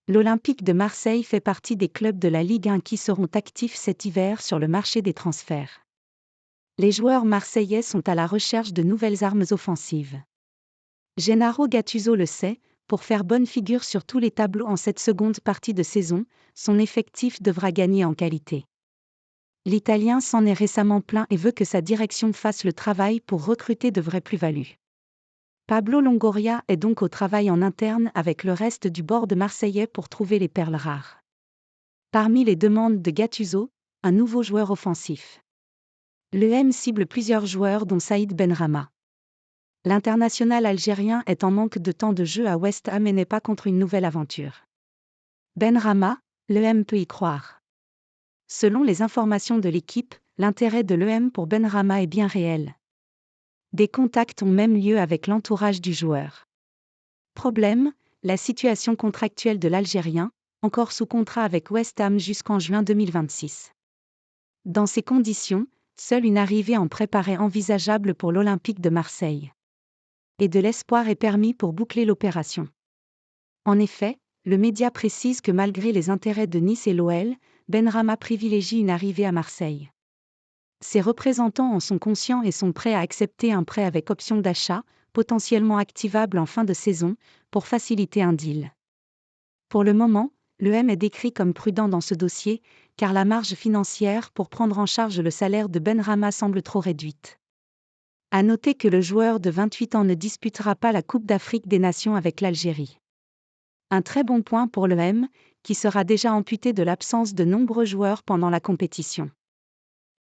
L'Olympique de Marseille fait partie des clubs de la Ligue 1 qui seront actifs cet hiver sur le marché des transferts. Les joueurs marseillais sont à la recherche de nouvelles armes offensives. Gennaro Gattuso le sait, pour faire bonne figure sur tous les tableaux en cette seconde partie de saison, son effectif devra gagner en qualité. L'Italien s'en est récemment plaint et veut que sa direction fasse le travail pour recruter de vraies plus-values. Pablo Longoria est donc au travail en interne avec le reste du board marseillais pour trouver les perles rares. Parmi les demandes de Gattuso, un nouveau joueur offensif. L'EM cible plusieurs joueurs dont Saïd Benrahma. L'international algérien est en manque de temps de jeu à West Ham et n'est pas contre une nouvelle aventure. Benrahma, l'EM peut y croire. Selon les informations de l'équipe, l'intérêt de l'EM pour Benrahma est bien réel. Des contacts ont même lieu avec l'entourage du joueur. Problème, la situation contractuelle de l'Algérien, encore sous contrat avec West Ham jusqu'en juin 2026. Dans ces conditions, seule une arrivée en prêt paraît envisageable pour l'Olympique de Marseille. Et de l'espoir est permis pour boucler l'opération. En effet, le média précise que malgré les intérêts de Nice et l'OL, Benrahma privilégie une arrivée à Marseille. Ses représentants en sont conscients et sont prêts à accepter un prêt avec option d'achat, potentiellement activable en fin de saison, pour faciliter un deal. Pour le moment, l'EM est décrit comme prudent dans ce dossier, car la marge financière pour prendre en charge le salaire de Benrahma semble trop réduite. À noter que le joueur de 28 ans ne disputera pas la Coupe d'Afrique des Nations avec l'Algérie. Un très bon point pour l'EM, qui sera déjà amputé de l'absence de nombreux joueurs pendant la compétition.